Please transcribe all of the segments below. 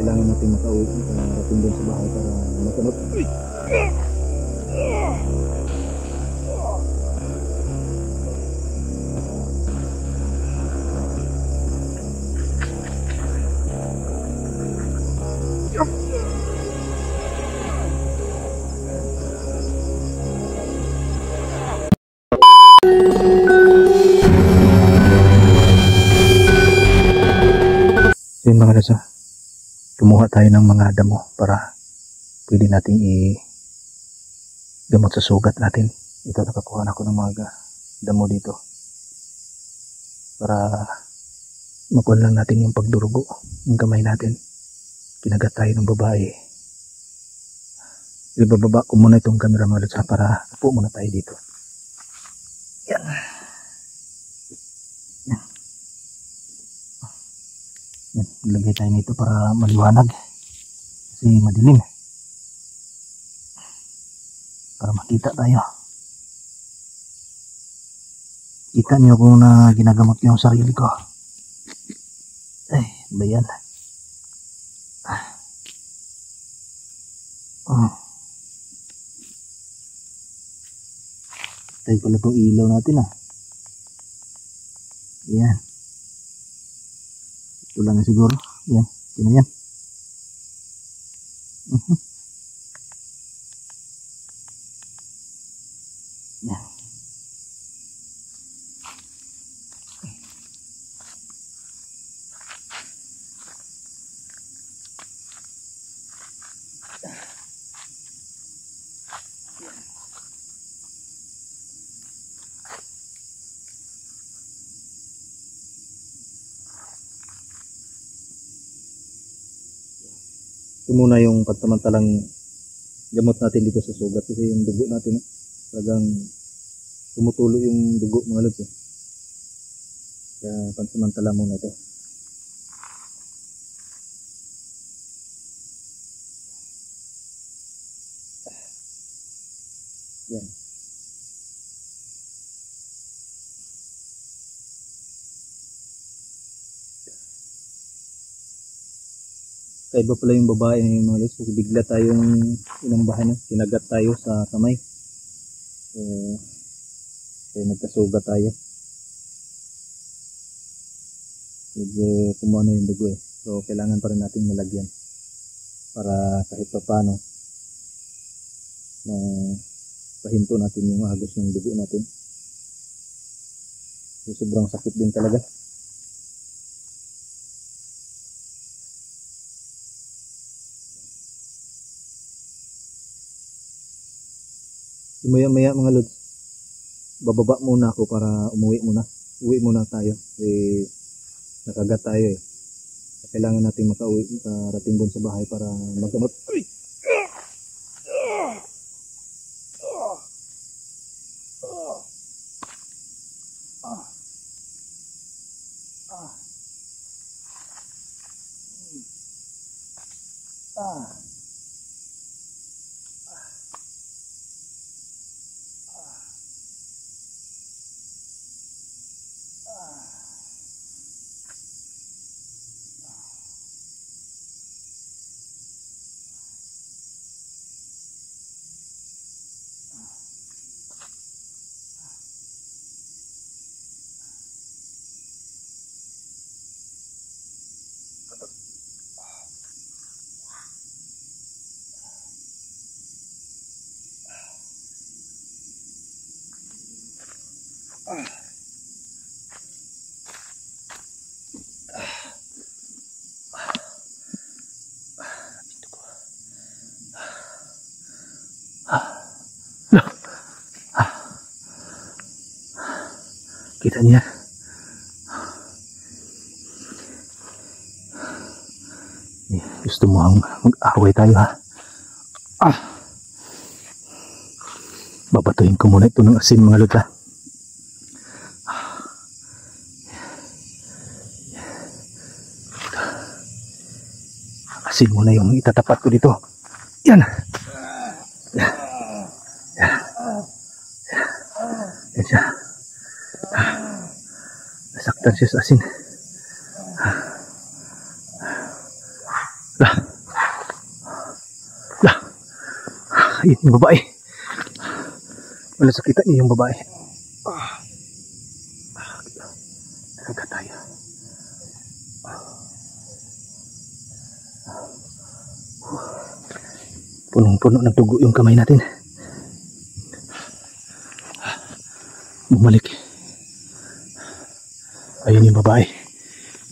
kailangan natin makauwi rating doon sa bahay para magamot. Yun mga lods, kumuha tayo ng mga damo para pwede nating i-gamot sa sugat natin. Ito, nakakuha na ako ng mga damo dito para makuha lang natin yung pagdurugo ng kamay natin. Kinagat tayo ng babae. Ibababa ko muna itong camera mga lods para upo muna tayo dito. Yan. Ilagay tayo nito para maliwanag kasi madilim para makita tayo. Kita nyo kung na ginagamot yung sarili ko. Ay, ba yan? Tayo pala itong ilaw natin Yan. Ito lang na siguro. Yan. Ito na yan. Yan. Ito muna yung pansamantalang gamot natin dito sa sugat kasi yung dugo natin talagang tumutulo yung dugo mga lods kaya pansamantala muna ito. Yan. Kaiba pala yung babae ng mga lods kasi bigla tayong inambahan kinagat tayo sa kamay. Kaya nagkasugat tayo. Medyo kumuha na yung dugo so kailangan pa rin natin malagyan para kahit pa paano na pahinto natin yung agos ng dugo natin. So, sobrang sakit din talaga. Maya-maya mga lods, bababa muna ako para uwi muna tayo kasi nakagat tayo kailangan natin makauwi, makarating doon sa bahay para magamot. Kita niya. Gusto mo mag-away tayo ha? Babatuhin ko muna ito ng asin mga lods. Asin muna yung itatapat ko dito. Yan. Yan siya. Nasaktan siya sa asin. Ayun yung babae. Wala sakita niyo yung babae. Nagka tayo. Punong-puno ng dugo yung kamay natin. Bumalik. Ayun yung babae.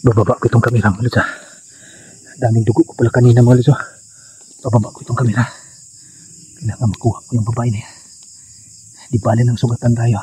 Bababa ko itong kamera mga lods. Daming dugo ko pala kanina mga lods. Bababa ko itong kamera. Kailangan makuha ko yung babae na yan. Di bali ng sugatan tayo.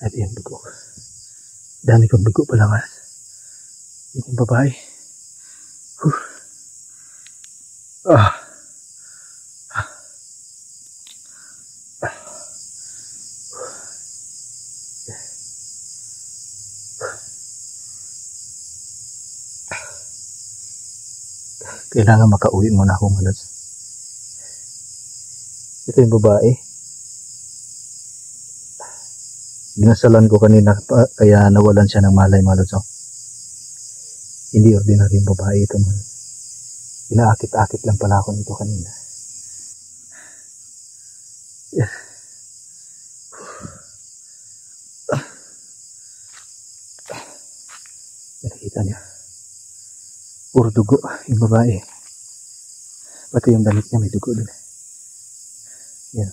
At yung dugo. Dami kong dugo pala nga. Yun yung babae. Kailangan makauwi muna ako mga lods. Ito yung babae. Dinasalan ko kanina kaya nawalan siya ng malay mga lods. Hindi ordinary yung babae ito. Inaakit-akit lang pala ako nito kanina. Yeah. Nakikita niya. Puro dugo yung babae. Pati yung damit niya may dugo din. Yan.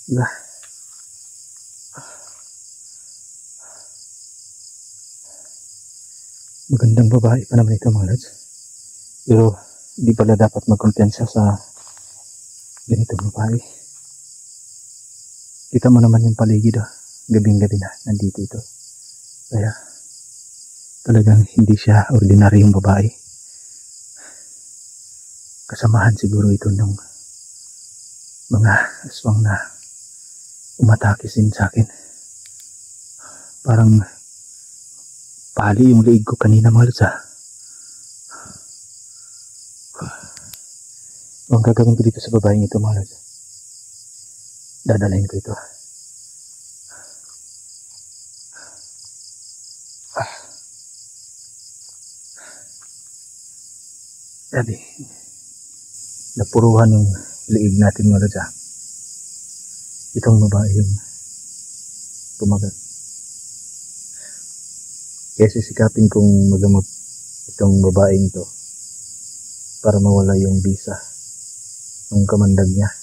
Diba? Magandang babae pa naman ito mga lods. Pero di pala dapat magkumpiyansa sa ganitong babae. Kita mo naman yung paligid. Gabing-gabi na nandito ito. Kaya Talagang hindi siya ordinaryong babae. Kasamahan siguro ito ng mga aswang na umatake sin sa akin. Parang pali yung liig ko kanina mga lods. Ang gagawin ko dito sa babaeng ito mga lods, dadalhin ko ito. Sabi, napuruhan yung liig natin mga lods. Itong babae yung pumagat. Kaya sisikapin kong magamot itong babaeng to para mawala yung bisa ng kamandag niya.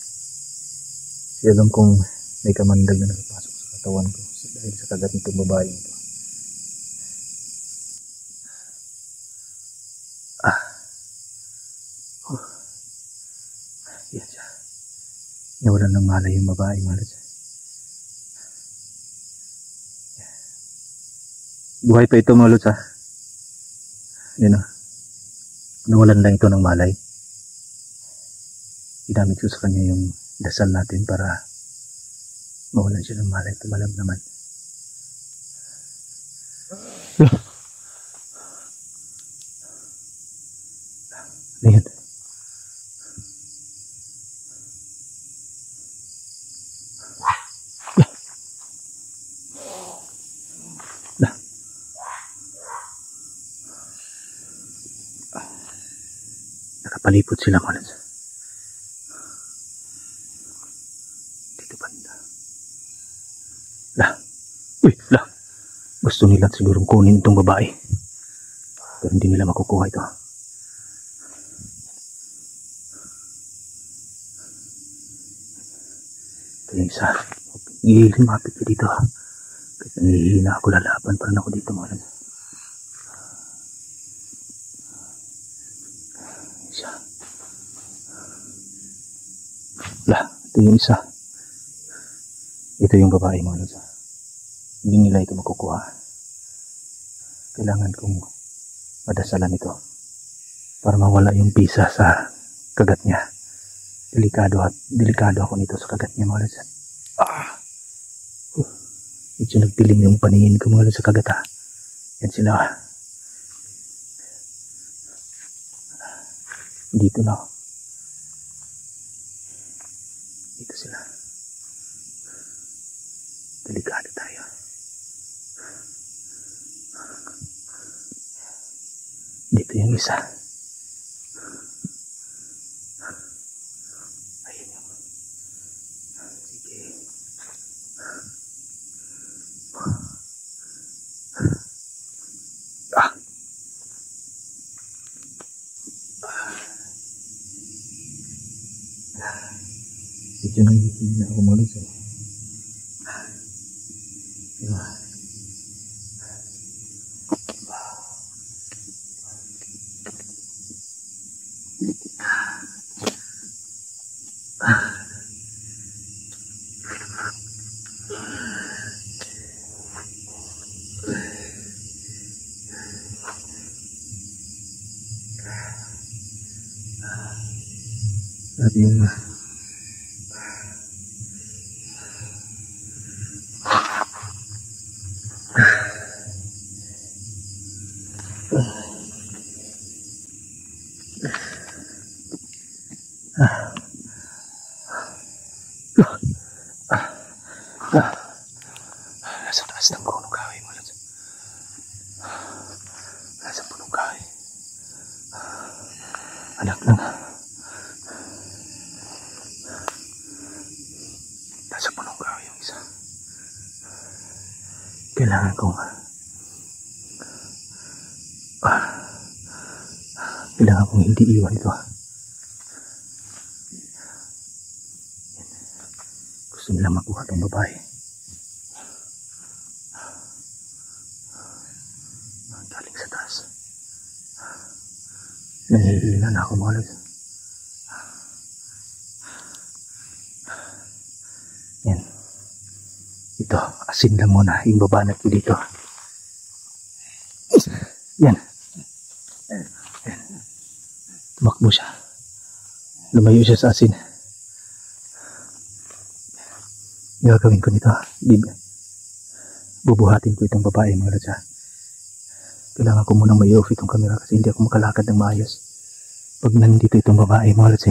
Kasi alam kong may kamandag na nakapasok sa katawan ko dahil sa kagat nitong babaeng ito. Yan siya. Nawalan ng malay yung babae mga lods. Buhay pa ito mga lods Yan o. Nawalan lang ito ng malay. Ginamit ko sa kanya yung dasal natin para mawalan siya ng malay. Tumalam naman. Ayan. Nakapalipot sila mga lods. Dito banda. Uy, gusto nila sigurong kunin itong babae. Pero hindi nila makukuha ito. Ito yung isa. Lumapit ka dito. Kasi nangihina ako, lalaban pa rin ako dito mga lods. Ito yung isa. Ito yung babae mga lods. Hindi nila ito makukuha. Kailangan kong madasalan ito para mawala yung bisa sa kagat niya. Delikado ako nito sa kagat niya mga lods. Medyo nagpilim yung paningin ko mga lods sa kagat Yan sila. Dito na. Dito sila. Delikado tayo. Dito yung isa. Ayun yung. Sige. Medyo nangihina ako mga lods Sabi yung nasa taas ng punong kahoy mga lods. Nasa punong kahoy. Anak lang. Nasa punong kahoy yung isa. Kailangan kong hindi iwan ito. Gusto nila makuha ng babae. Galing sa taas. Nahihina na ako mga lods. Yan. Ito, asin lang muna. Yung babanat ko dito. Yan. Tumakbo siya. Lumayo siya sa asin. Gagawin ko nito. Bubuhatin ko itong babae mga lods ha. Kailangan ko munang may off itong camera kasi hindi ako makalakad ng maayos. Pag nandito itong babae mga lods